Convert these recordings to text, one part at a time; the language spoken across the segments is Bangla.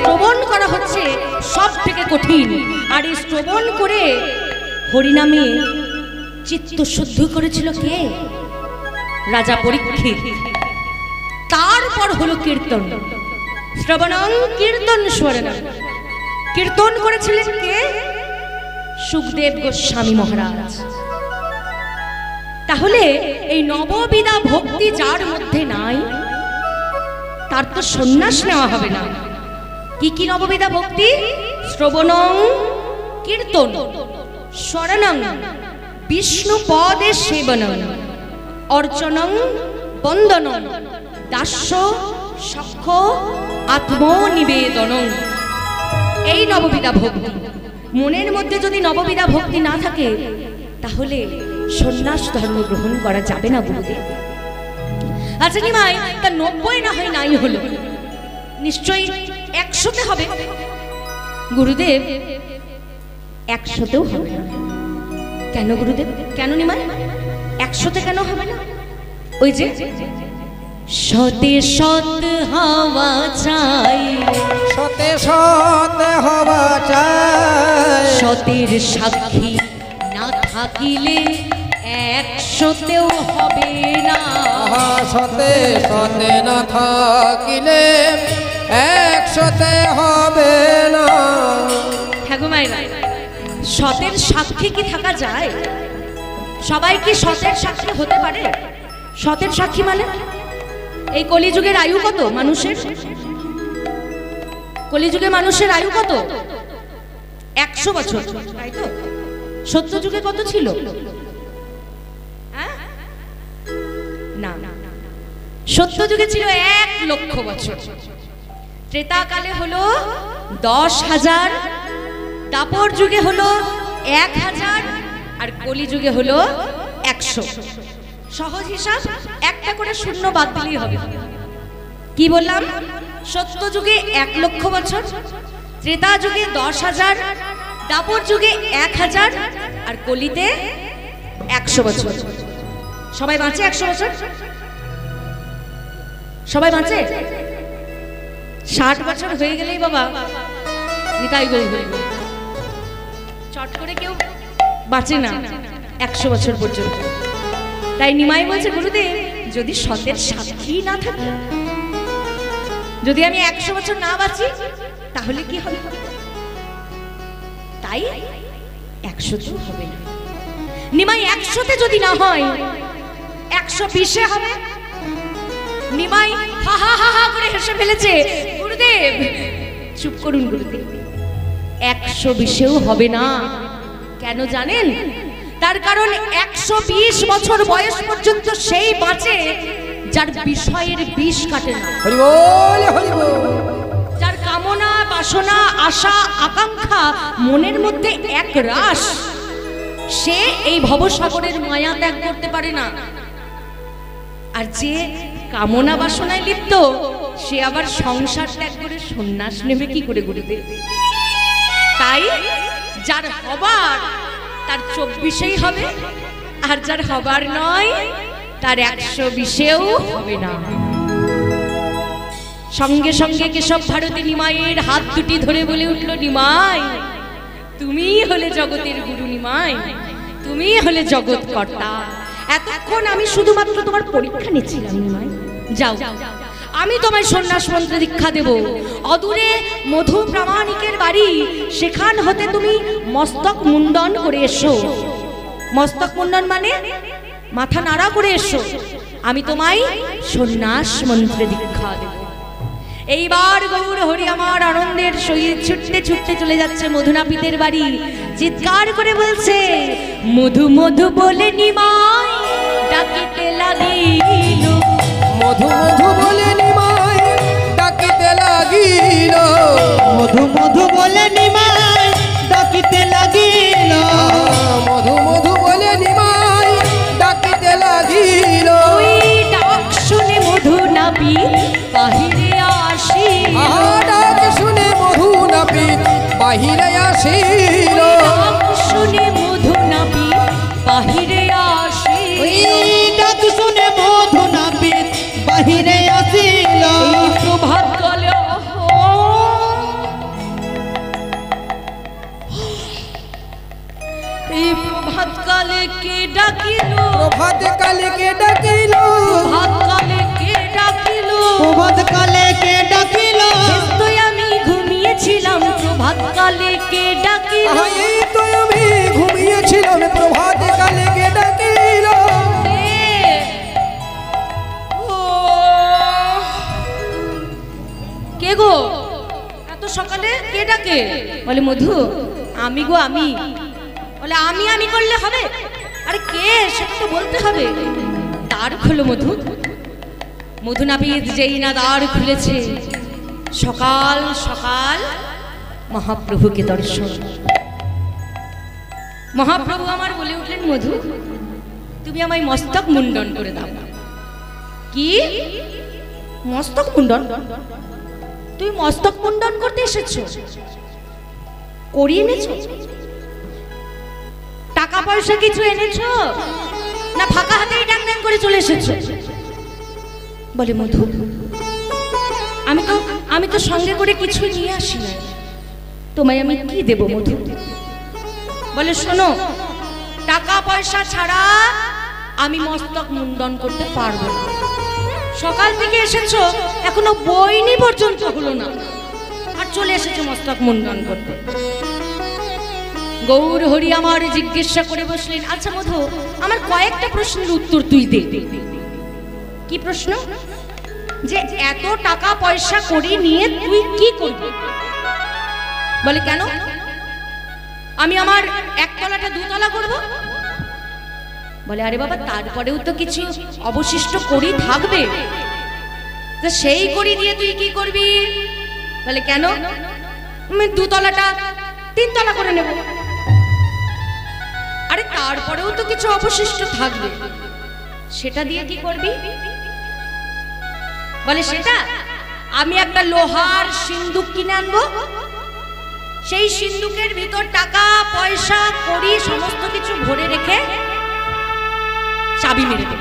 শ্রবণ করা হচ্ছে সব থেকে কঠিন। আর এই শ্রবণ করে হরিনামে চিত্ত শুদ্ধ করেছিল কে? রাজা পরীক্ষিত। তারপর হলো কীর্তন। শ্রবণং কীর্তন স্মরণং। কীর্তন করেছিলেন কে? সুখদেব গোস্বামী মহারাজ। তাহলে এই নববিধা ভক্তি যার মধ্যে নাই তার তো সন্ন্যাস নেওয়া হবে না। কি কি নববিধা ভক্তি? শ্রবণং কীর্তন স্মরণং বিষ্ণু পদে সেবনং অর্চনং বন্দনং দাস্য সখ্য আত্মনিবেদনং। এই নববিধা ভক্তি। মনের মধ্যে যদি নববিধা ভক্তি না থাকে তাহলে সন্ন্যাস ধর্ম গ্রহণ করা যাবে না গুরুদেব। আচ্ছা নিমাই, তা 90 না হয় নাই হলো, নিশ্চয়ই 100তে হবে। গুরুদেব 100তেও হবে না। কেন গুরুদেব? কেন নিমাই 100তে কেন হবে না? ওই যে সতে সৎ হওয়া চাই, সতে সৎ হওয়া চাই, সতের সাক্ষী না থাকিলে 100তেও হবে না। সতে সতে না থাকিলে 100তে হবে না। হ্যাঁ গো মায়েরা, সতের সাক্ষী কি থাকা যায়? সবাই কি সতের সাক্ষী হতে পারে? সতের সাক্ষী মানে এই কলিযুগের আয়ু কত মানুষের? কলিযুগে মানুষের আয়ু কত? 100 বছর, তাই তো? সত্য যুগে কত ছিল? না, সত্য যুগে ছিল 1 লক্ষ বছর। ত্রেতাকালে হলো 10,000, দাপর যুগে হলো 1000, আর কলিযুগে হলো 100। সহজ হিসাব, একটা করে শূন্য বাদ দিলেই হবে। কি বললাম? সত্য যুগে 1 লক্ষ বছর, ত্রেতা যুগে 10,000, দাপর যুগে 1000, আর কলিতে 100 বছর। সবাই বাঁচে 100 বছর? সবাই বাঁচে? 60 বছর হয়ে গেলেই বাবা নিতাই গৌর হয়ে গেল। চট করে কেউ বাঁচে না 100 বছর পর্যন্ত। তাই নিমাই বলছে, গুরুদেব যদি সতের সাক্ষী না থাকে, যদি আমি 100 বছর না বাঁচি তাহলে কি হবে? তাই 100তেও হবে না। নিমাই 100তে যদি না হয় 120-এ হবে। নিমাই হা হা হা হা করে হেসে ফেলেছে। গুরুদেব চুপ করুন গুরুদেব, 120-এও হবে না। কেন জানেন? তার কারণ 120 বছর বয়স পর্যন্ত সেই বাঁচে যার বিষয়ের বিষ কাটে না। হরি বল, হরি বল। যার কামনা বাসনা আশা আকাঙ্ক্ষা মনের মধ্যে এক রাশ, সে এই ভবসাগরের মায়া ত্যাগ করতে পারে না। আর যে কামনা বাসনায় লিপ্ত, সে আবার সংসার ত্যাগ করে সন্ন্যাস নেবে কি করে গুরুদেব? তাই যার হবার তার 24-এই হবে, আর যার হবার নয় তার 120-এও হবে না। সঙ্গে সঙ্গে কেশব ভারতী নিমাইয়ের হাত দুটি ধরে বলে উঠল, নিমাই তুমিই হলে জগতের গুরু, নিমাই তুমিই হলে জগৎ কর্তা। এতক্ষণ আমি শুধুমাত্র তোমার পরীক্ষা নিচ্ছিলাম নিমাই। যাও, আমি তোমায় সন্ন্যাস মন্ত্রে দীক্ষা দেব। অদূরে মধু প্রামাণিকের বাড়ি, সেখান হতে তুমি মস্তক মুন্ডন করে এসো। মস্তক মুন্ডন মানে মাথা নাড়া করে এসো, আমি তোমায় সন্ন্যাস মন্ত্রে দীক্ষা দেব। এইবার গৌর হরি আমার আনন্দের সহিত ছুটতে ছুটতে চলে যাচ্ছে মধুনাপিতের বাড়ি। চিৎকার করে বলছে, মধু মধু বলে নিমাই ডাকিতে লাগিল, মধু মধু বলে নিমাই ডাকিতে লাগিল, মধু মধু বলে নিমাই ডাকিতে লাগিল, মধু মধু বলে নিমাই ডাকিতে লাগিল। ওই ডাক শুনে মধুনাপিত বাহিরে আসিল, ডাক শুনে মধুনাপিত বাহিরে আসিল, ডাক শুনে মধুনাপিত বাহিরে আসিল, ডাক শুনে মধুনাপিত বাহিরে আসিল। প্রভাত কালে সকালে কে ডাকে? বলে মধু আমি গো আমি। বলে আমি আমি করলে হবে? আরে কে সেটা তো বলতে হবে। দ্বার খোলো মধু। মধু নাপিত যেই না দ্বার খুলেছে, সকাল সকাল মহাপ্রভুকে দর্শন। মহাপ্রভু আমার বলে উঠলেন, মধু তুমি আমায় মস্তক মুন্ডন করে দাও। কি মস্তক মুন্ডন? তুমি মস্তক মুন্ডন করতে এসেছো? করিয়ে এনেছো? টাকা পয়সা কিছু এনেছো না ফাঁকা হাতেই ড্যাং ড্যাং করে চলে এসেছো? বলে মধু আমি তো সঙ্গে করে কিছু নিয়ে আসি না, তোমায় আমি কি দেব মধু? বলে শোনো, টাকা পয়সা ছাড়া আমি মস্তক মুন্ডন করতে পারবো না। সকাল থেকে এসেছো, এখনো বইনি পর্যন্ত হলো না, আর চলে এসেছো মস্তক মুন্ডন করতে। গৌর হরি আমার জিজ্ঞাসা করে বসলেন, আচ্ছা মধু আমার কয়েকটা প্রশ্নের উত্তর তুই দে। কি প্রশ্ন? যে এত টাকা পয়সা করে নিয়ে তুই কি করবি? বলে কেন? আমি আমার একতলাটা দুতলা করব। বলে আরে বাবা তারপরেও তো কিছু অবশিষ্ট করি থাকবে, তো সেই করি দিয়ে তুই কি করবি? বলে কেন? আমি দুতলাটা তিনতলা করে নেব। আরে তারপরেও তো কিছু অবশিষ্ট থাকবে, সেটা দিয়ে কি করবি? বলে সেটা আমি একটা লোহার সিন্দুক কিনে আনবো, সেই সিন্দুকের ভিতর টাকা পয়সা করি সমস্ত কিছু ভরে রেখে চাবি মেরে দেব।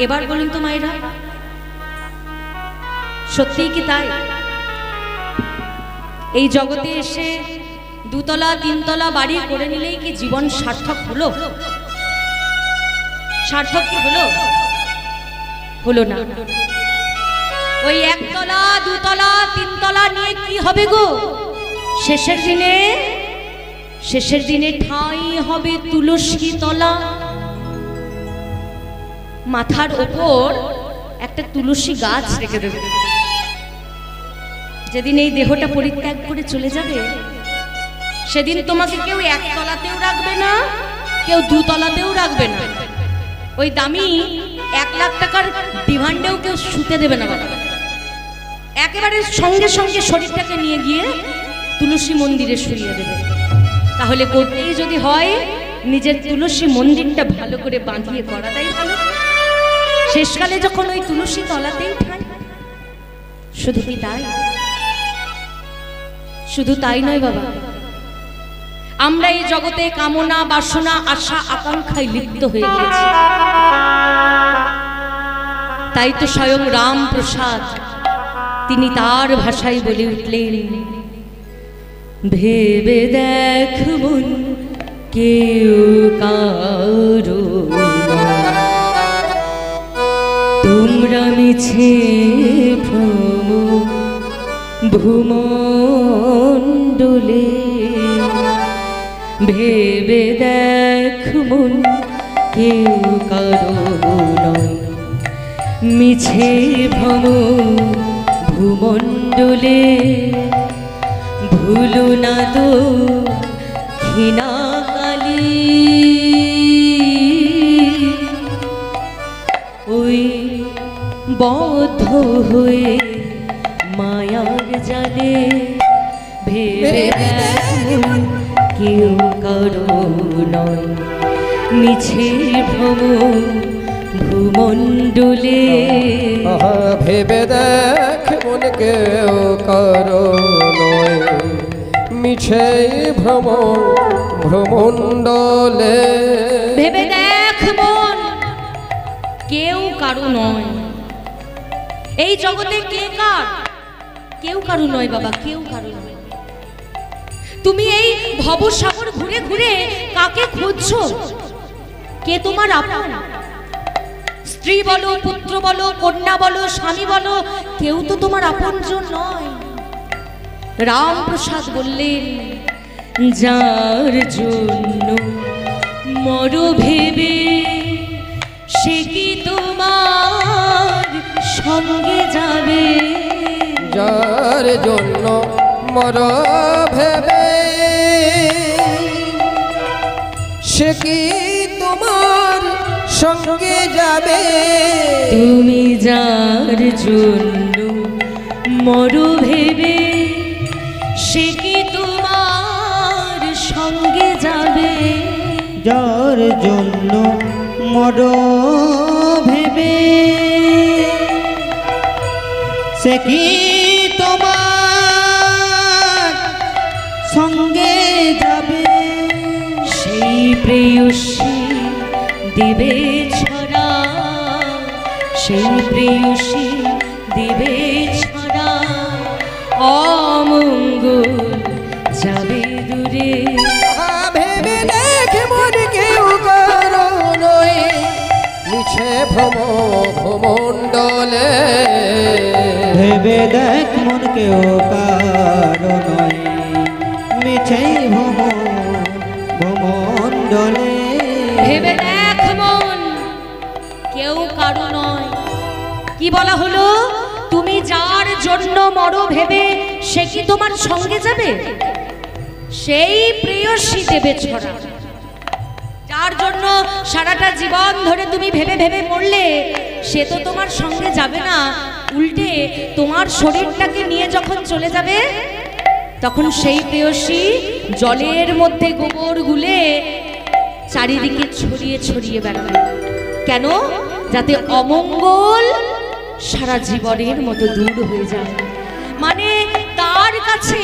এবার বলুন তো মায়েরা, সত্যিই কি তাই? এই জগতে এসে দুতলা তিনতলা বাড়ি করে নিলেই কি জীবন সার্থক হলো? সার্থক কি হলো? হলো না। ওই একতলা দুতলা তিনতলা নিয়ে কি হবে গো? শেষের দিনে ঠাঁই হবে তুলসী তলা। মাথার ওপর একটা তুলসী গাছ রেখে দেবে। যেদিন এই দেহটা পরিত্যাগ করে চলে যাবে, সেদিন তোমাকে কেউ একতলাতেও রাখবে না, কেউ দুতলাতেও রাখবে না। ওই দামি 1 লাখ টাকার ডিমান্ডেও কেউ শুতে দেবে না বাবা। একেবারে সঙ্গে সঙ্গে শরীরটাকে নিয়ে গিয়ে তুলসী মন্দিরে শুইয়ে দেবে। তাহলে করতেই যদি হয়, নিজের তুলসী মন্দিরটা ভালো করে বাঁধিয়ে করাটাই ভালো। শেষকালে যখন ওই তুলসী তলাতেই ঠাই। শুধু কি তাই? শুধু তাই নয় বাবা, আমরা এই জগতে কামনা বাসনা আশা আকাঙ্ক্ষায় লিপ্ত হয়ে গেছি। তাই তো স্বয়ং রামপ্রসাদ তিনি তার ভাষায় বলে উঠলেন, ভেবে দেখ মন কেউ কারো তোমরা মিছে ভ্রম ভূমণ্ডলে। ভেবে দেখ মন কেউ কারো নয়, মিছে ভ্রম ভূমণ্ডলে। ভুলো না তো ক্ষীণাকালী ওই বদ্ধ হয়ে মায়ার জালে। ভেবে দেখ কেউ কারো নয়, মিছে ভ্রম ভূমণ্ডলে। ভেবে দেখ মন কেউ কারো নয়, মিছে ভ্রম ভ্রমণ্ডলে। ভেবে দেখ মন কেউ কারো নয়। এই জগতে কে কার? কেউ কারো নয় বাবা, কেউ কারো নয়। তুমি এই ভবসাগর ঘুরে ঘুরে কাকে খুঁজছো? কে তোমার আপন? স্ত্রী বলো, পুত্র বলো, কন্যা বলো, স্বামী বলো, কেউ তো তোমার আপনজন নয়। রামপ্রসাদ বললেন, যার জন্য মর ভেবে সে কি তোমার সঙ্গে যাবে? যার জন্য মর ভেবে সে কি তোমার সঙ্গে যাবে? তুমি যার জন্য মরো ভেবে সে কি তোমার সঙ্গে যাবে? যার জন্য মর ভেবে সে কি তোমার সঙ্গে যাবে? সেই প্রেয়সী দিবে ছড়া, সেই প্রেয়সী দিবে ছড়া, অমঙ্গল যাবে দূরে। ভেবে দেখ মন কেউ কারো নয়, মিছে ভ্রমণ্ডলে। ভেবে দেখ মন কেউ কারো নয়, মিছে ভ্রমণ্ডলে। ভেবে দেখ মন কেউ কারো নয়। কি বলা হলো? তুমি যার জন্য মরো ভেবে সে কি তোমার সঙ্গে যাবে? সেই প্রেয়সী দেবে ছড়া। যার জন্য সারাটা জীবন ধরে তুমি ভেবে ভেবে মরলে সে তো তোমার সঙ্গে যাবে না, উল্টে তোমার শরীরটাকে নিয়ে যখন চলে যাবে তখন সেই প্রেয়সী জলের মধ্যে গোবর গুলে চারিদিকে ছড়িয়ে ছড়িয়ে বেড়াবে। কেন? যাতে অমঙ্গল সারা জীবনের মতো দূর হয়ে যায়। মানে তার কাছে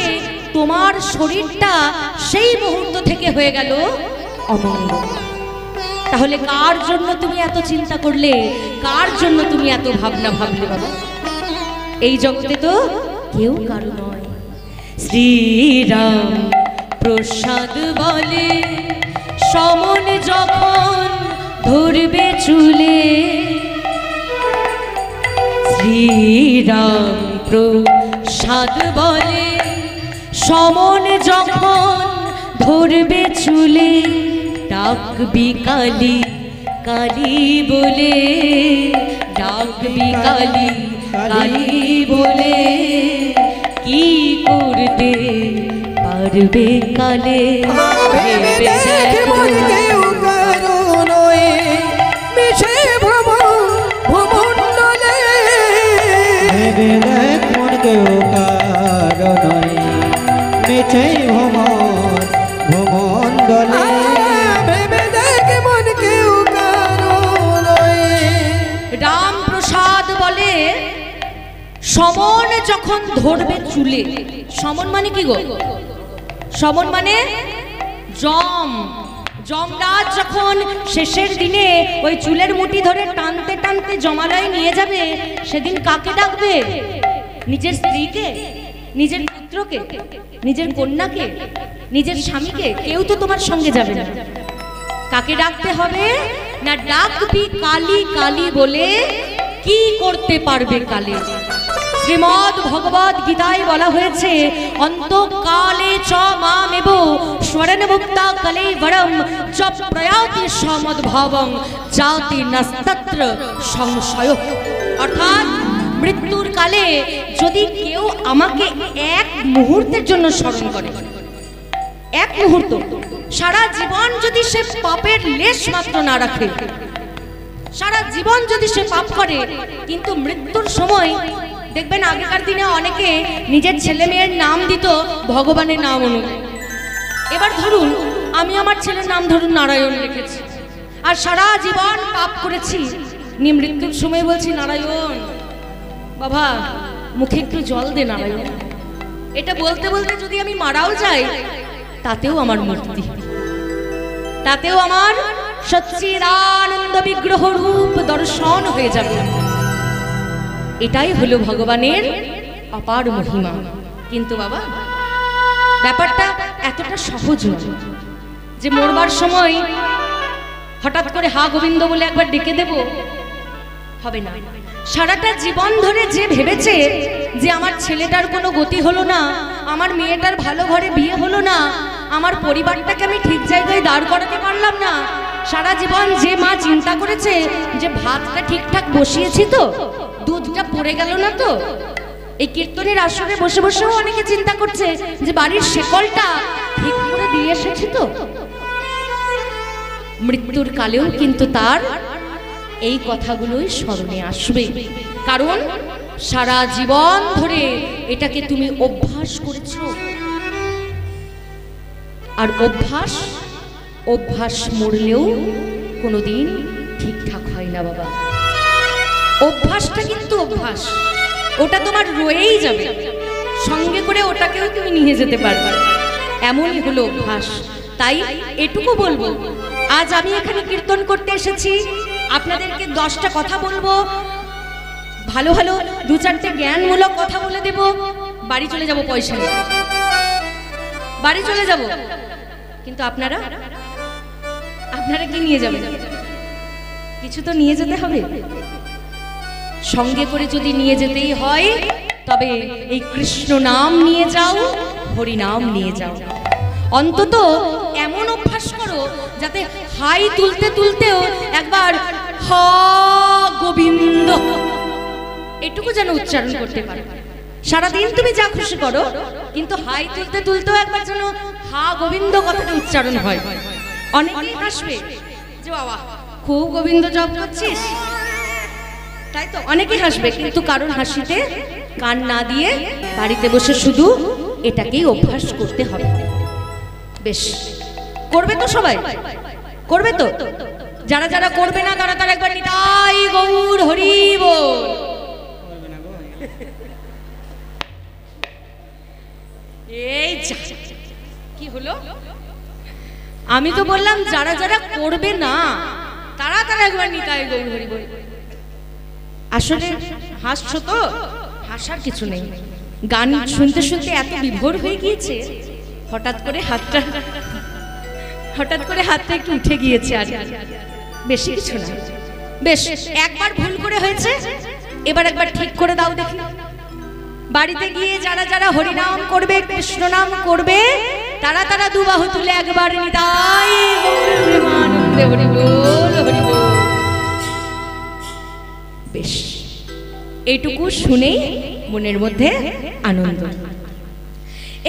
তোমার শরীরটা সেই মুহূর্ত থেকে হয়ে গেল অমঙ্গল। তাহলে কার জন্য তুমি এত চিন্তা করলে? কার জন্য তুমি এত ভাবনা ভাবলে বাবা? এই জগতে তো কেউ কারো নয়। শ্রীরাম প্রসাদ বলে সমন যখন ধরবে চুলে, শ্রীরাম প্রসাদ বলে সমন যখন ধরবে চুলে, ডাকবি কালী কালী বলে, ডাকবি কালী কালী বলে, কি করতে পারবে কালে? ভেবে দেখ মন কেউ কারো নয়, মিছে ভ্রমণ্ডলে। ভেবে দেখ মন কেউ কারো নয়, মিছে ভ্রমণ্ডলে। ভেবে দেখ মন কেউ কারো নয়। রামপ্রসাদ বলে সমন যখন ধরবে চুলে। সমন মানে কি গো? সমন মানে যমরাজ যখন শেষের দিনে ওই চুলের মুঠি ধরে টানতে টানতে জমালয়ে নিয়ে যাবে, সেদিন কাকে ডাকবে? নিজের স্ত্রীকে, নিজের পুত্রকে, নিজের কন্যাকে, নিজের স্বামীকে? কেউ তো তোমার সঙ্গে যাবে না। কাকে ডাকতে হবে না? ডাকবি কালী কালী বলে, কি করতে পারবে কালে? শ্রীমদ্ ভগবদ গীতায় বলা হয়েছে, অন্তকালে চ মামেব স্মরণমুক্তা কলেবরম চ প্রয়াতি সমদ্ভাবং জাতি নস্তত্র সংশয়। অর্থাৎ মৃত্যুর কালে যদি কেউ আমাকে এক মুহূর্তের জন্য স্মরণ করে, এক মুহূর্ত, সারা জীবন যদি সে পাপের লেশ মাত্র না রাখে, সারা জীবন যদি সে পাপ করে, কিন্তু মৃত্যুর সময় দেখবেন আগেকার দিনে অনেকে নিজের ছেলে মেয়ের নাম দিত ভগবানের নাম অনুযায়ী। এবার ধরুন আমি আমার ছেলের নাম ধরুন নারায়ণ রেখেছি, আর সারা জীবন পাপ করেছি, মৃত্যুর সময় বলছি নারায়ণ বাবা মুখে একটু জল দে নারায়ণ। এটা বলতে বলতে যদি আমি মারাও যাই, তাতেও আমার মূর্তি, তাতেও আমার সচ্চিদানন্দ বিগ্রহ রূপ দর্শন হয়ে যাবে। এটাই হলো ভগবানের অপার মহিমা। কিন্তু বাবা ব্যাপারটা এতটা সহজ নয় যে মরবার সময় হঠাৎ করে হা গোবিন্দ বলে একবার ডেকে দেব, হবে না। সারাটা জীবন ধরে যে ভেবেছে যে আমার ছেলেটার কোনো গতি হলো না, আমার মেয়েটার ভালো ঘরে বিয়ে হলো না, আমার পরিবারটাকে আমি ঠিক জায়গায় দাঁড় করাতে পারলাম না, সারা জীবন যে মা চিন্তা করেছে যে ভাতটা ঠিকঠাক বসিয়েছি তো, দুধটা পড়ে গেল না তো, এই কীর্তনের আসরে বসে বসেও অনেকে চিন্তা করছে যে বাড়ির শেকলটা ঠিক করে দিয়ে এসেছি তো। মৃত্যুর কালেও কিন্তু তার এই কথাগুলোই স্মরণে আসবে, কারণ সারা জীবন ধরে এটাকে তুমি অভ্যাস করেছো। আর অভ্যাস অভ্যাস মরলেও কোনোদিন ঠিকঠাক হয় না বাবা। অভ্যাসটা কিন্তু অভ্যাস, ওটা তোমার রয়েই যাবে, সঙ্গে করে ওটাকেও তুমি নিয়ে যেতে পারবে, এমনই হলো অভ্যাস। তাই এটুকু বলবো, আজ আমি এখানে কীর্তন করতে এসেছি, আপনাদেরকে 10টা কথা বলবো, ভালো ভালো 2-4টে জ্ঞানমূলক কথা বলে দেব, বাড়ি চলে যাব, পয়সা নেই, বাড়ি চলে যাব। কিন্তু আপনারা কি নিয়ে যাবেন? কিছু তো নিয়ে যেতে হবে। সঙ্গে করে যদি নিয়ে যেতেই হয় তবে এই কৃষ্ণ নাম নিয়ে যাও, হরি নাম নিয়ে যাও। অন্তত এমন অভ্যাস করো যাতে হাই তুলতে তুলতেও একবার হা গোবিন্দ এটুকু যেন উচ্চারণ করতে পারো। সারাদিন তুমি যা খুশি করো, কিন্তু হাই তুলতে তুলতেও একবার যেন হা গোবিন্দ কথাটা উচ্চারণ হয়। অনেকেই হাসবে যে বাবা খুব গোবিন্দ জপ করছিস, তাই তো অনেকেই হাসবে, কিন্তু কারণ হাসিতে কান না দিয়ে বাড়িতে বসে শুধু এটাকেই অভ্যাস করতে হবে। বেশ, করবে তো সবাই? করবে তো? যারা যারা করবে না তারা তারা একবার নিতাই গৌর হরি বল। এই কি হলো? আমি তো বললাম যারা যারা করবে না তারা তারা একবার নিতাই গৌর হরি বল। আসলে হাসছো তো? হাসার কিছু নেই, গান শুনতে শুনতে এত বিভোর হয়ে গিয়েছে, হঠাৎ করে হাতটা একটু উঠে গিয়েছে, আর বেশি কিছু না। বেশ, একবার ভুল করে হয়েছে, এবার একবার ঠিক করে দাও দেখি। বাড়িতে গিয়ে যারা যারা হরিনাম করবে, কৃষ্ণ নাম করবে, তারা তারা দুবাহু তুলে একবার নিতাই গৌর প্রেমানন্দে হরি বল হরি বল। বেশ, এইটুকু শুনেই মনের মধ্যে আনন্দ।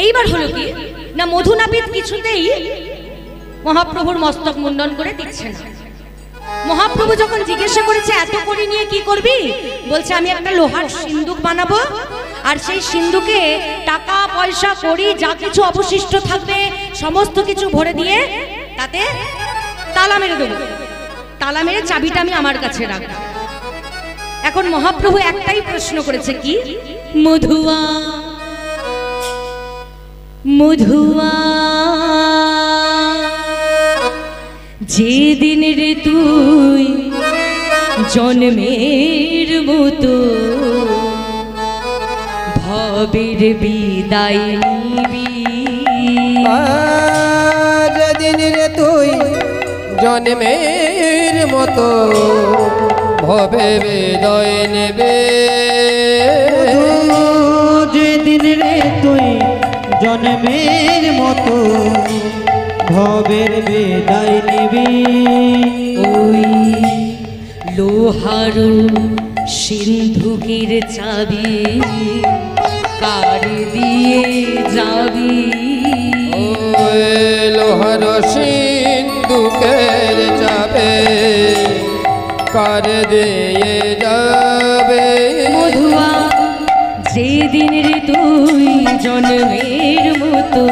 এইবার হলো কি না, মধুনাপিত কিছুতেই মহাপ্রভুর মস্তক মুন্ডন করে দিচ্ছে না। মহাপ্রভু যখন জিজ্ঞাসা করেছে এত করি নিয়ে কি করবি, বলছে আমি একটা লোহার সিন্দুক বানাবো, আর সেই সিন্দুকে টাকা পয়সা করি যা কিছু অবশিষ্ট থাকবে সমস্ত কিছু ভরে দিয়ে তাতে তালা মেরে দেবো, তালা মেরে চাবিটা আমি আমার কাছে রাখবো। এখন মহাপ্রভু একটাই প্রশ্ন করেছে, কি? মধুয়া মধুয়া যেদিন রে তুই জন্মের মতো ভবের বিদায় নিবি, যেদিন রে তুই জন্মের মতো ভবে বিদায় নেবে, যেদিন রে তুই জন্মের মতো ভবের বিদায় নিবি, ওই লোহার সিন্ধুকের চাবি কার দিয়ে যাবি, ওই লোহার সিন্ধুকের চাবি কার দিয়ে যাবে, মধুয়া যেদিন রে তুই জন্মের মতো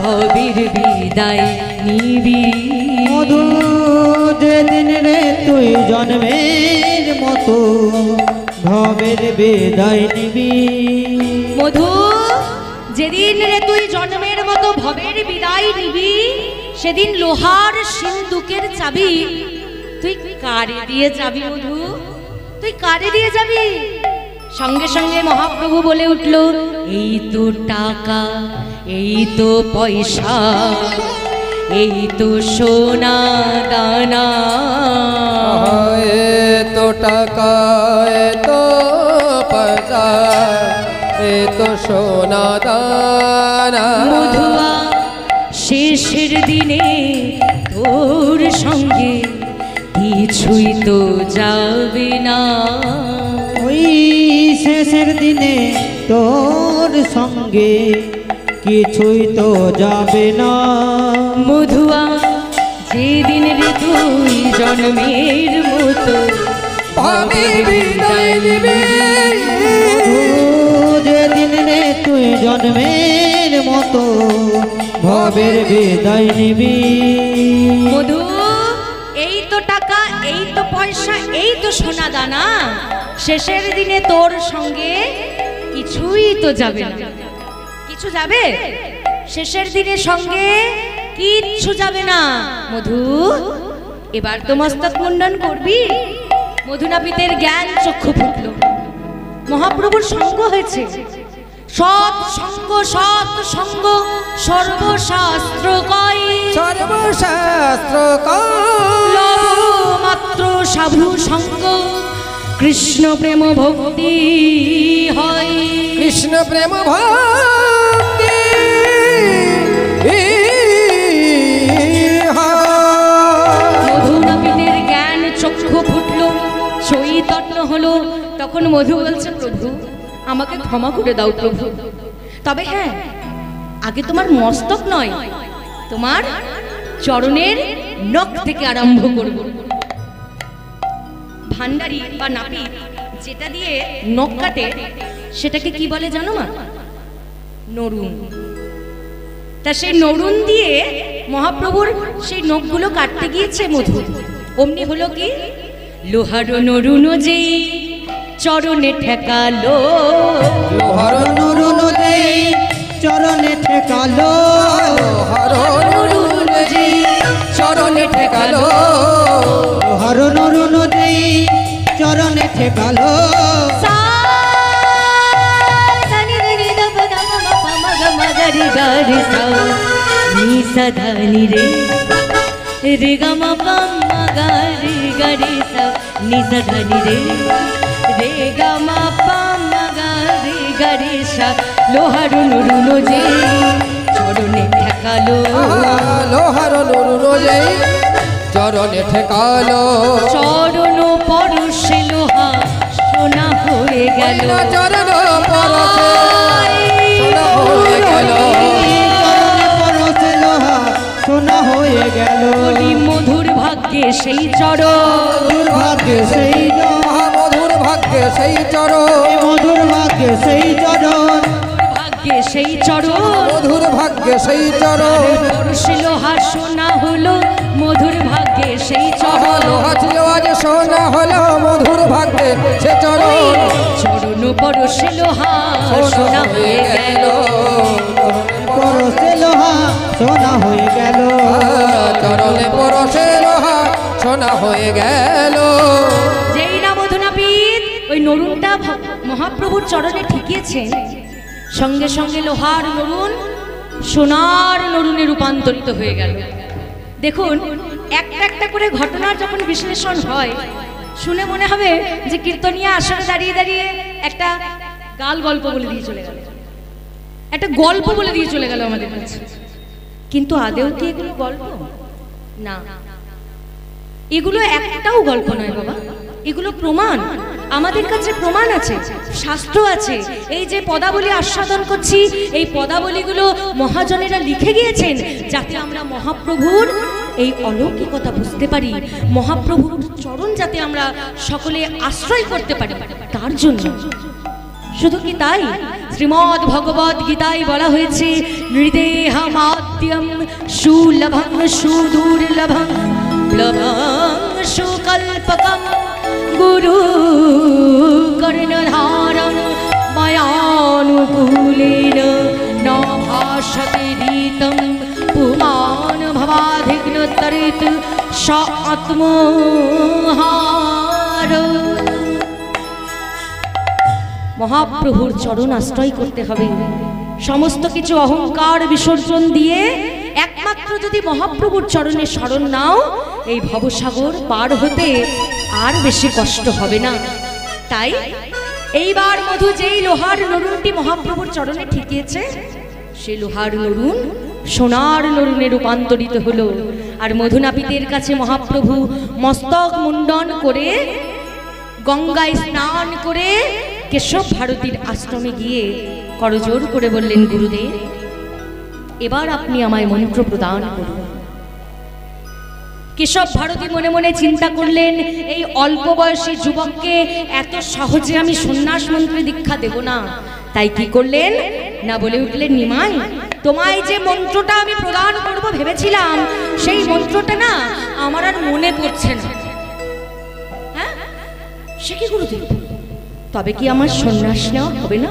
ভবের বিদায় নিবি, মধু যেদিন রে তুই জন্মের মতো ভবের বিদায় নিবি, মধু যেদিন রে তুই জন্মের মতো ভবের বিদায় নিবি, সেদিন লোহার সিন্ধুকের চাবি তুই কারে দিয়ে যাবি? মধু তুই কারে দিয়ে যাবি? সঙ্গে সঙ্গে মহাপ্রভু বলে উঠল, এই তো টাকা, এই তো পয়সা, এই তো সোনা দানা, এত টাকা এত পয়সা এত সোনা দানা, মধুয়া শেষের দিনে তোর সঙ্গে কিছুই তো যাবে না, ওই শেষের দিনে তোর সঙ্গে কিছুই তো যাবে না মধুয়া যেদিন রে তুই জন্মের মতো ভবের বিদায় নিবি মধু যেদিন রে তুই জন্মের মতো ভবের বিদায় নিবি মধু এই তো টাকা, এই তো পয়সা, এই তো সোনা দানা, শেষের দিনে তোর সঙ্গে কিছুই তো যাবে না। কিছু যাবে? শেষের দিনে সঙ্গে কিচ্ছু যাবে না। মধু এবার তো মস্তক মুন্ডন করবি। মধুনাপিতের জ্ঞান চক্ষু ফুটল, মহাপ্রভুর সঙ্গ হয়েছে। সৎ সঙ্গ, সৎ সঙ্গ সর্বশাস্ত্র কয়, সর্বশাস্ত্র মাত্র সাধু সঙ্গ কৃষ্ণ প্রেম ভক্তি হয়। কৃষ্ণ প্রেম ভক্তি মধুনাপিতের জ্ঞান চক্ষু ফুটল, চৈতন্য হলো। তখন মধু বলছে, প্রভু আমাকে ক্ষমা করে দাও প্রভু, তবে হ্যাঁ আগে তোমার মস্তক নয়, তোমার চরণের নখ থেকে আরম্ভ করব। ভান্ডারি বা নাপিত যেটা দিয়ে নখ কাটে সেটাকে কি বলে জানো মা? নরুন। তা সেই নরুন দিয়ে মহাপ্রভুর সেই নখগুলো কাটতে গিয়েছে মধু। অমনি হলো কি, লোহার নরুন যেই চরণে ঠেকালো, লোহার নরুন যেই চরণে ঠেকালো, লোহার নরুন যেই চরণে ঠেকালো, লোহার নরুন যেই চরণে ঠেকালো। নিসাধানি রে রে গামা পাম্মা গারি গারি সা, নিসাধানি রে রে গামা পাম্মা গারি গারি সা। লোহার নরুন যে চরণে ঠেকালো, লোহার নরুন যেই চরণে ঠেকালো, চরণ পরশে লোহা সোনা হয়ে গেল, চরণ পরশে সোনা হয়ে গেল, চরণে পরশে লোহা সোনা হয়ে গেল। মধুর ভাগ্যে সেই চরণ, দুর্ভাগ্যে সেই মহামধুর ভাগ্যে সেই চরণ, মধুর ভাগ্যে সেই চরণ, ভাগ্যে সেই চরণ, মধুর ভাগ্যে সেই চরণ, পরশে লোহা সোনা হলো মধুর ভাগ্যে সেই চরণ, লোহা ছিল আজ সোনা হলো মধুর ভাগ্যে সে চরণ, চরণ পরশে লোহা সোনা হয়ে গেল, পরশে লোহা সোনা হয়ে গেল, চরণে পরশে লোহা সোনা হয়ে গেল। যেই না মধুনাপিত ওই নরুনটা মহাপ্রভুর চরণে ঠেকিয়েছেন, সঙ্গে সঙ্গে লোহার নরুন সোনার নরুনে রূপান্তরিত হয়ে গেল। দেখুন একটা একটা করে ঘটনার যখন বিশ্লেষণ হয়, শুনে মনে হবে যে কীর্তনিয়া আসলে দাঁড়িয়ে দাঁড়িয়ে একটা গাল গল্প বলে দিয়ে চলে গেল, একটা গল্প বলে দিয়ে চলে গেল আমাদের কাছে। কিন্তু আদেও কি এগুলো গল্প? না, এগুলো একটাও গল্প নয় বাবা, এগুলো প্রমাণ। আমাদের কাছে প্রমাণ আছে, শাস্ত্র আছে। এই যে পদাবলী আস্বাদন করছি, এই পদাবলীগুলো মহাজনেরা লিখে গিয়েছেন যাতে আমরা মহাপ্রভুর এই অলৌকিকতা বুঝতে পারি, মহাপ্রভুর চরণ যাতে আমরা সকলে আশ্রয় করতে পারি, তার জন্য। শুধু কি তাই, শ্রীমদ্ ভগবদ গীতায় বলা হয়েছে, নৃদেহমাদ্যম সুলভং সুদুর্লভং প্লবং সুকল্পকম গুরু কর্ণধারং ময়ানুকূলেন ন ভাষতে রীতং পুমান ভবাধিঘ্নতরিত স আত্মহার। মহাপ্রভুর চরণ আশ্রয় করতে হবে, সমস্ত কিছু অহংকার বিসর্জন দিয়ে একমাত্র যদি মহাপ্রভুর চরণে শরণ নাও, এই ভবসাগর পার হতে আর বেশি কষ্ট হবে না। তাই এইবার মধু যেই লোহার নরুনটি মহাপ্রভুর চরণে ঠেকিয়েছে, সেই লোহার নরুন সোনার নরুনে রূপান্তরিত হলো। আর মধুনাপিতের কাছে মহাপ্রভু মস্তক মুন্ডন করে, গঙ্গায় স্নান করে কেশব ভারতীর আশ্রমে গিয়ে করজোড় করে বললেন, গুরুদেব এবার আপনি আমায় মন্ত্র প্রদান করুন। কেশব ভারতী মনে মনে চিন্তা করলেন, এই অল্প বয়সী যুবককে এত সহজে আমি সন্ন্যাস মন্ত্রে দীক্ষা দেব না। তাই কি করলেন না, বলে উঠলেন, নিমাই তোমায় যে মন্ত্রটা আমি প্রদান করব ভেবেছিলাম, সেই মন্ত্রটা না আমার আর মনে পড়ছে না। হ্যাঁ, সে কি গুরুদেব, তবে কি আমার সন্ন্যাস নেওয়া হবে না?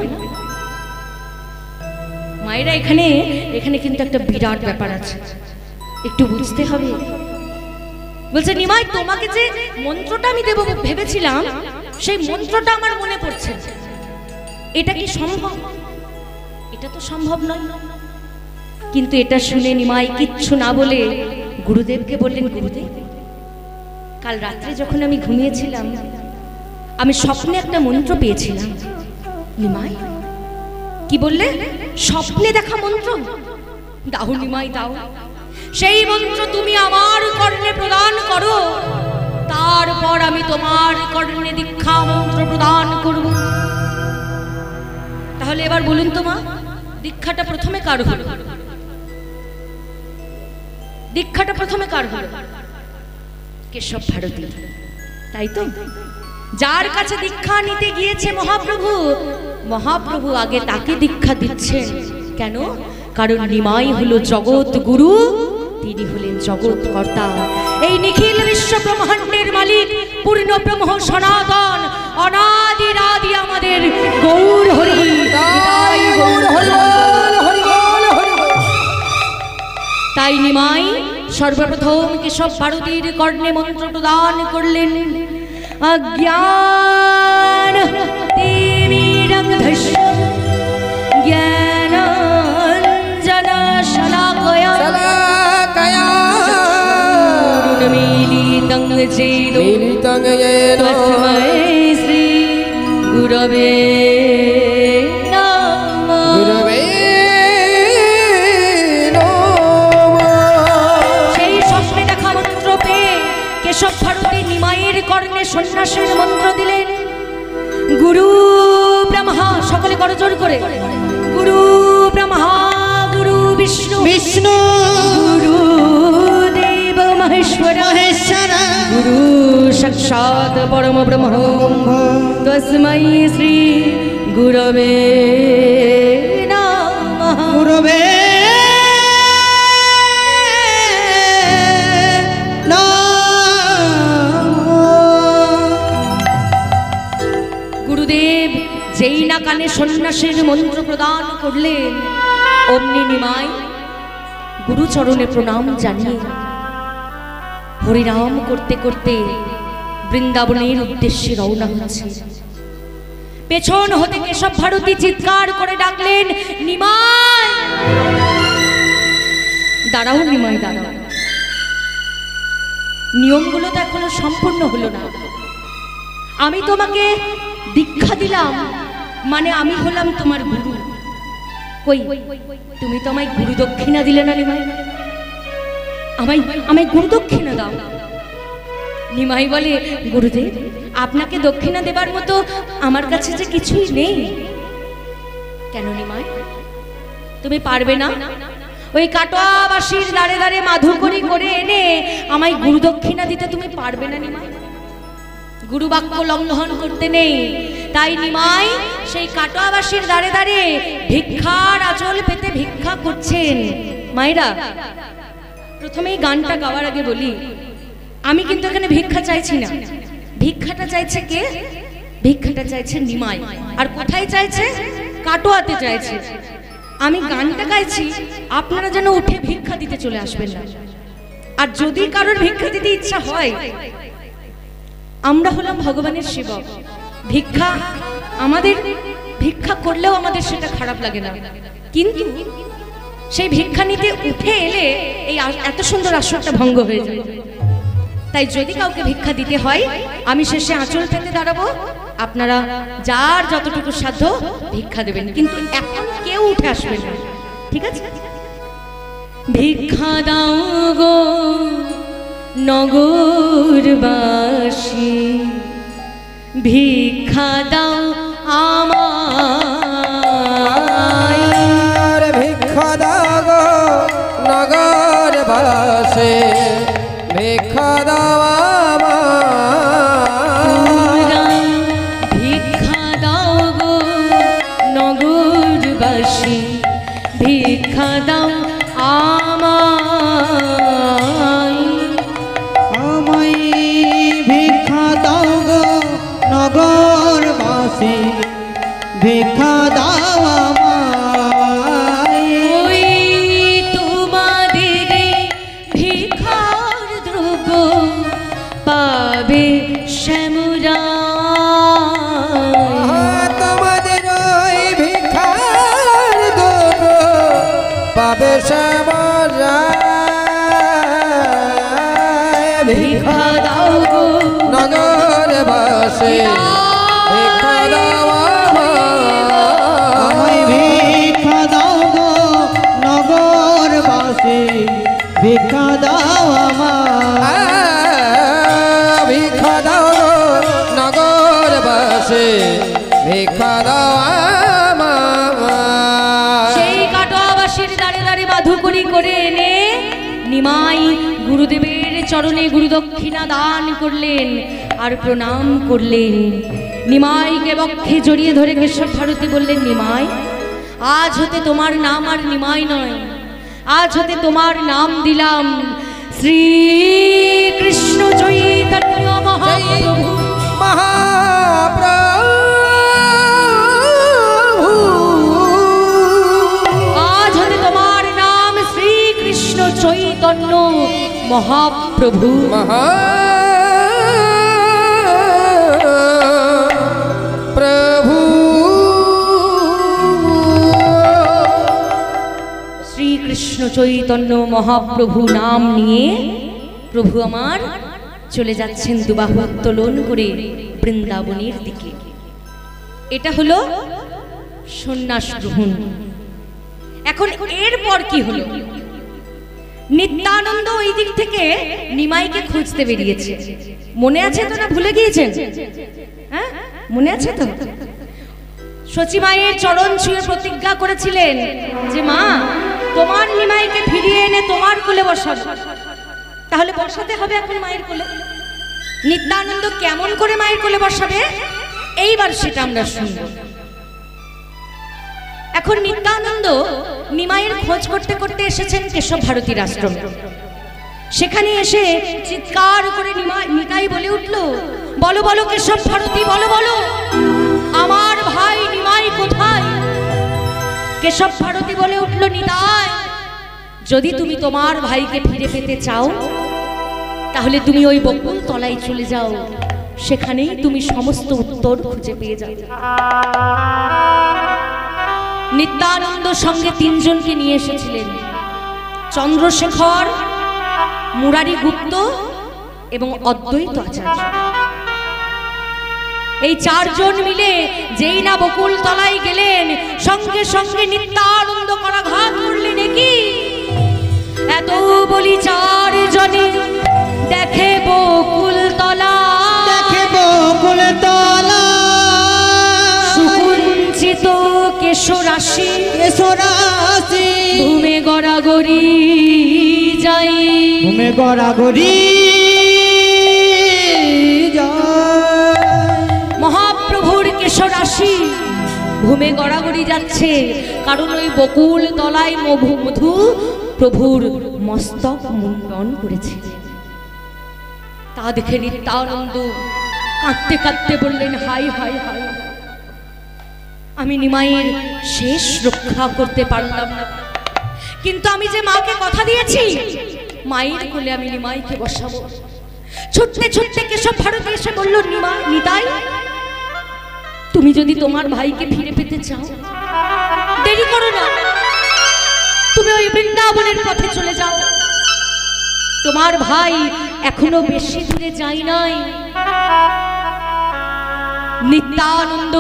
মায়েরা, এখানে এখানে কিন্তু একটা বিরাট ব্যাপার আছে, একটু বুঝতে হবে। বলছে, নিমাই তোমাকে যে মন্ত্রটা আমি দেব ভেবেছিলাম, সেই মন্ত্রটা আমার মনে পড়ছে। এটা কি সম্ভব? এটা তো সম্ভব নয়। কিন্তু এটা শুনে নিমাই কিচ্ছু না বলে গুরুদেবকে বললেন, গুরুদেব কাল রাত্রে যখন আমি ঘুমিয়েছিলাম, আমি স্বপ্নে একটা মন্ত্র পেয়েছিলাম। নিমাই কি বললে? স্বপ্নে দেখা মন্ত্র? দাও নিমাই দাও, সেই মন্ত্র তুমি আমার কর্ণে প্রদান করো, তারপর আমি তোমার কর্ণে দীক্ষা মন্ত্র প্রদান করব। তাহলে এবার বলুন তো মা, দীক্ষাটা প্রথমে কার হলো? দীক্ষাটা প্রথমে কার হলো? কেশব ভারতী, তাই তো? যার কাছে দীক্ষা নিতে গিয়েছে মহাপ্রভু, মহাপ্রভু আগে তাকে দীক্ষা দিচ্ছেন। কেন? কারণ নিমাই হলো জগৎ গুরু, তিনি হলেন জগৎ কর্তা। এই নিখিল বিশ্ব ব্রহ্মাণ্ডের মালিক, পূর্ণ ব্রহ্ম সনাতন অনাদিরাদি আমাদের গৌর হরি। তাই নিমাই সর্বপ্রথম কেশব ভারতীর কর্ণে মন্ত্র প্রদান করলেন। অজ্ঞান তিমিরন্ধস্য জ্ঞানাঞ্জন শলাকয়া মিলিतं येन তস্मै শ্রী গুরবে নমঃ। সেই স্বপ্নে দেখা মন্ত্র পেয়ে কেশব ভারতী নিমাইয়ের কর্ণে সন্ন্যাসের মন্ত্র দিলেন। গুরু ব্রহ্মা, সকলে করজোড় করে, গুরু ব্রহ্মা গুরু বিষ্ণু বিষ্ণু গুরু দেব মহেশ্বর মহেশ্বর গুরু সাক্ষাৎ পরম ব্রহ্ম তস্मै শ্রী গুরবে নমঃ। গুরবে গুরুদেব যেই না কানে সন্ন্যাসের মন্ত্র প্রদান করলেন, অমনি নিমাই গুরুচরণে প্রণাম জানিয়ে হরিনাম করতে করতে বৃন্দাবনের উদ্দেশ্যে রওনা হচ্ছে। পেছন হতে কেশব ভারতী চিৎকার করে ডাকলেন, নিমাই দাঁড়াও, নিমাই দাঁড়াও, নিয়মগুলো তো এখনো সম্পূর্ণ হলো না। আমি তোমাকে দীক্ষা দিলাম, মানে আমি হলাম তোমার গুরু। কই, তুমি তো আমায় গুরু দক্ষিণা দিলে না নিমাই, আমায় গুরু দক্ষিণা দাও। নিমাই বলে, গুরুদেব আপনাকে দক্ষিণা দেবার মতো আমার কাছে যে কিছুই নেই। কেন নিমাই, তুমি পারবে না ওই কাটোয়াবাসীর দাঁড়ে দাঁড়ে মাধুকরী করে এনে আমায় গুরু দক্ষিণা দিতে? তুমি পারবে না নিমাই, গুরু বাক্য লঙ্ঘন করতে নেই। তাই নিমাই সেই কাটোয়াবাসীর দাঁড়ে দাঁড়ে ভিক্ষার আঁচল পেতে ভিক্ষা করছেন। মায়েরা, প্রথমেই গানটা গাওয়ার আগে বলি, আমি কিন্তু এখানে ভিক্ষা চাইছি না। ভিক্ষাটা চাইছে কে? ভিক্ষাটা চাইছে নিমাই। আর কোথায় চাইছে? কাটোয়াতে চাইছে। আমি গানটা গাইছি, আপনারা যেন উঠে ভিক্ষা দিতে চলে আসবেন না। আর যদি কারোর ভিক্ষা দিতে ইচ্ছা হয়, আমরা হলাম ভগবানের সেবক, ভিক্ষা আমাদের ভিক্ষা করলেও আমাদের সেটা খারাপ লাগে না। কিন্তু সেই ভিক্ষা নিতে উঠে এলে এই এত সুন্দর আসরটা ভঙ্গ হয়ে যায়। তাই যদি কাউকে ভিক্ষা দিতে হয়, আমি শেষে আঁচল পেতে দাঁড়াবো, আপনারা যার যতটুকু সাধ্য ভিক্ষা দেবেন, কিন্তু এখন কেউ উঠে আসবেন না, ঠিক আছে? ভিক্ষা দাও গো নগরবাসী, ভিক্ষা দাও বাসে ভিক্ষা দাও আমায় ওই তোমাদের ভিখার দ্রব্য পাবে শ্যামরা তোমাদের ওই ভিক্ষার দুঃখ পাবে শ্যামরা ভিক্ষা দাও গো নগর বাসে ভিক্ষা দাও আমায় ভিক্ষা দাও গো নগর বাসে ভিক্ষা দাও আমায় ভিক্ষা দাও নগর বাসে ভিক্ষা দাও সেই কাটোয়াবাসীর দাঁড়ে দাঁড়ে বাধুকরি করে এনে নিমাই গুরুদেবের চরণে গুরুদক্ষিণা দান করলেন আর প্রণাম করলেন। নিমাইকে বক্ষে জড়িয়ে ধরে কেশব ভারতী বললেন, নিমাই আজ হতে তোমার নাম আর নিমাই নয়, আজ হতে তোমার নাম দিলাম শ্রী কৃষ্ণ চৈতন্য মহাপ্রভু। আজ হতে তোমার নাম শ্রী কৃষ্ণ চৈতন্য মহাপ্রভু। প্রভু শ্রীকৃষ্ণ চৈতন্য মহাপ্রভু নাম নিয়ে প্রভু আমার চলে যাচ্ছেন দুবাহু উত্তোলন করে বৃন্দাবনের দিকে। এটা হলো সন্ন্যাস গ্রহণ। এখন এরপর কি হলো? নিত্যানন্দ ওই দিক থেকে নিমাইকে খুঁজতে বেরিয়েছে। মনে আছে তো না ভুলে গিয়েছেন? হ্যাঁ মনে আছে তো? সচিমায়ের চরণ ছুঁয়ে প্রতিজ্ঞা করেছিলেন যে মা তোমার নিমাইকে ফিরিয়ে এনে তোমার কোলে বসাবো। তাহলে বসাতে হবে এখন মায়ের কোলে। নিত্যানন্দ কেমন করে মায়ের কোলে বসাবে এইবার সেটা আমরা শুনব। এখন নিত্যানন্দ নিমাইয়ের খোঁজ করতে করতে এসেছেন কেশব ভারতীর আশ্রমে। সেখানে এসে চিৎকার করে নিতাই বলে উঠল, বলো বলো কেশব ভারতী, বলো বলো আমার ভাই নিমাই কোথায়? কেশব ভারতী বলে উঠল, নিতাই যদি তুমি তোমার ভাইকে ফিরে পেতে চাও তাহলে তুমি ওই বকুল তলায় চলে যাও, সেখানেই তুমি সমস্ত উত্তর খুঁজে পেয়ে যাবে। নিত্যানন্দ সঙ্গে তিনজনকে নিয়ে এসেছিলেন, চন্দ্রশেখর, মুরারি গুপ্ত এবং অদ্বৈত আচার্য। এই চারজন মিলে যেই না বকুল তলায় গেলেন সঙ্গে সঙ্গে নিত্যানন্দ করাঘাত করলেন। কি এত বলি চারজনে দেখে বকুল তলা, দেখে বকুল তলা সুকুঞ্চিত কেশরাশি, কেশরাশি ভূমে গড়াগড়ি যাই, ভূমে গড়াগড়ি মহাপ্রভুর কেশরাশি ভূমে গড়াগড়ি যাচ্ছে, কারণ ওই বকুল তলায় মধু প্রভুর মস্তক মুন্ডন করেছে। তা দেখে নিত্যানন্দ কাঁদতে কাঁদতে বললেন, হাই হাই হাই, আমি নিমাইয়ের শেষ রক্ষা করতে পারলাম না, কিন্তু আমি যে মাকে কথা দিয়েছি মায়ের কোলে আমি নিমাইকে বসাবো। ছুটতে ছুটতে কেশব ভারতী এসে বলল, নিতাই তুমি যদি তোমার ভাইকে ফিরে পেতে চাও দেরি করো না, তুমি ওই বৃন্দাবনের পথে চলে যাও, তোমার ভাই এখনো বেশি দূরে যায় নাই। নিত্যানন্দ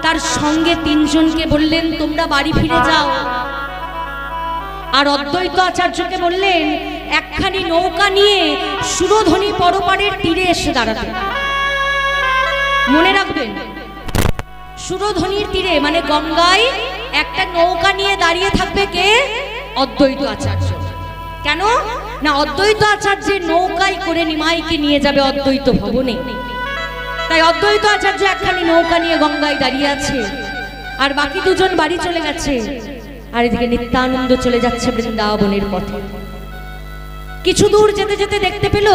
তার সঙ্গে তিনজনকে বললেন, তোমরা বাড়ি ফিরে যাও। আর অদ্বৈত আচার্যকে বললেন, একখানি নৌকা নিয়ে সুরধ্বনি পরপারের তীরে এসে দাঁড়াতে। মনে রাখবেন, সুরধ্বনির তীরে মানে গঙ্গায় একটা নৌকা নিয়ে দাঁড়িয়ে থাকবে কে? অদ্বৈত আচার্য। কেন না, অদ্বৈত আচার্যের নৌকায় করে নিমাইকে নিয়ে যাবে অদ্বৈত ভবনে। তাই অদ্বৈত আচার্য একখানি নৌকা নিয়ে গঙ্গায় দাঁড়িয়ে আছে, আর বাকি দুজন বাড়ি চলে গেছে, আর এদিকে নিত্যানন্দ চলে যাচ্ছে বৃন্দাবনের পথে। কিছু দূর যেতে যেতে দেখতে পেল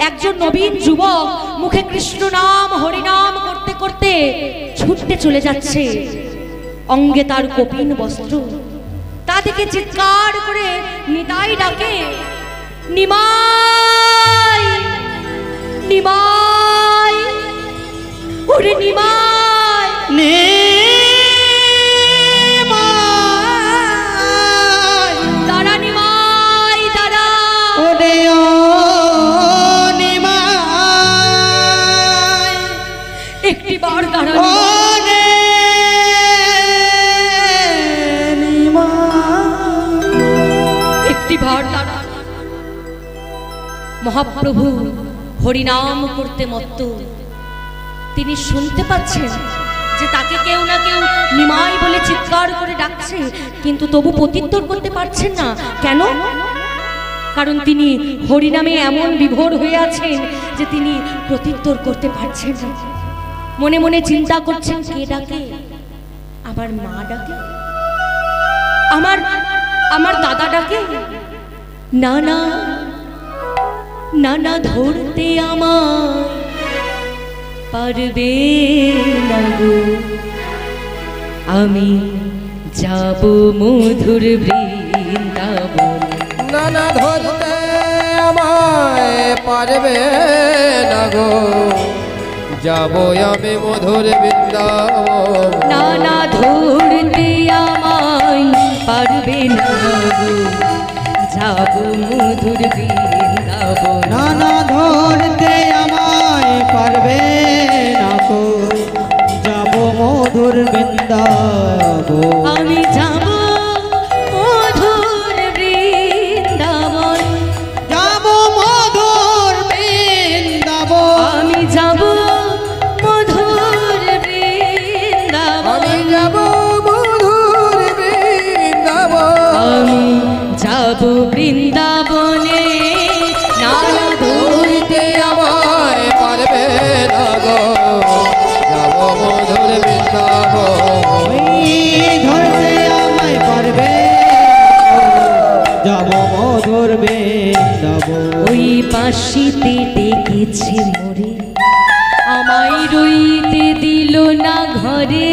একজন নবীন যুবক মুখে কৃষ্ণ নাম হরিনাম করতে করতে করতে ছুটতে চলে যাচ্ছে, অঙ্গে তার কপিন বস্ত্র। তা থেকে চিৎকার করে নিতাই ডাকে, নিমাই নিমাই, ওরে নিমাই। দাঁড়া নিমাই দাঁড়া, ওরে ও নিমাই, একটি বার দাঁড়া ওরে একটি বার দাঁড়া। মহাপ্রভু হরিনাম করতে মত্ত, তিনি শুনতে পাচ্ছেন যে তাকে কেউ না কেউ নিমাই বলে চিৎকার করে ডাকছে, কিন্তু তবু প্রত্যুত্তর করতে পারছেন না। কেন? কারণ তিনি হরিনামে এমন বিভোর হয়ে আছেন যে তিনি প্রত্যুত্তর করতে পারছেন না। মনে মনে চিন্তা করছেন, কে ডাকে? আমার মা ডাকে, আমার আমার দাদা ডাকে? না না না না, ধরতে আমায় পারবে না গো, আমি যাব মধুর বৃন্দাবন। না না, ধরতে আমায় পারবে না গো, যাবো আমি মধুর বৃন্দাবন। না না, ধরতে আমায় পারবে না গো, যাব মধুর বৃন্দাবন। না না, ধরতে আমায় পারবে না গো, যাব মধুর বৃন্দাবন। আমি যাব মধুর বৃন্দাবন, যাব মধুর বৃন্দাবন। আমি যাব মধুর বৃন্দাবন, আমি যাব মধুর বৃন্দাবন। আমি যাব বৃন্দাবনে। না না, ধরতে আমায় পারবে না গো, যাবো মধুর বৃন্দাবন। ধরতে আমায় পারবে যাব মধুর বৃন্দাবন। ওই বাঁশিতে ডেকেছে মোরে, আমায় রইতে দিল না ঘরে।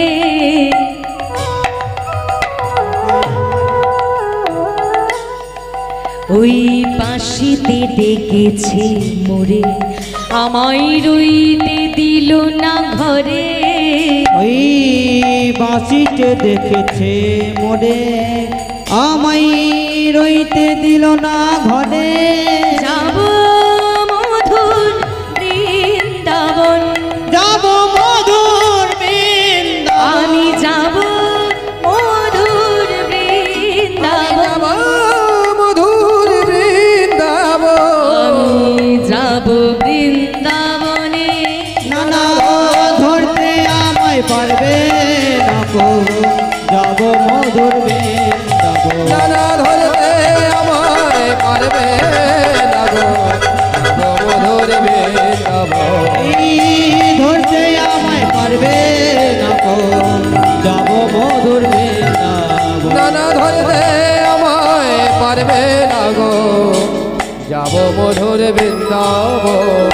ওই বাঁশিতে ডেকেছে মোরে, আমায় রইতে দিল না ঘরে। ওই বাঁশিতে দেখেছে মোরে, আমায় রইতে দিল না ঘরে। যাব মধুর বৃন্দাবন, যাব মধুর বৃন্দাবন। আমি যাব মধুর বৃন্দাবন, যাবো মধুর বৃন্দাবন। আমি যাব বৃন্দাবনে। না না, ধরতে আমায় পারবে না গো, যাব মধুর বৃন্দাবন। না না, ধরতে আমায় পারবে না গো, যাবো মধুর বৃন্দাবন। ধরতে আমায় পারবে না গো, যাব মধুর বৃন্দাবন। না না, ধরতে আমায় পারবে না গো, যাবো মধুর বৃন্দাবন।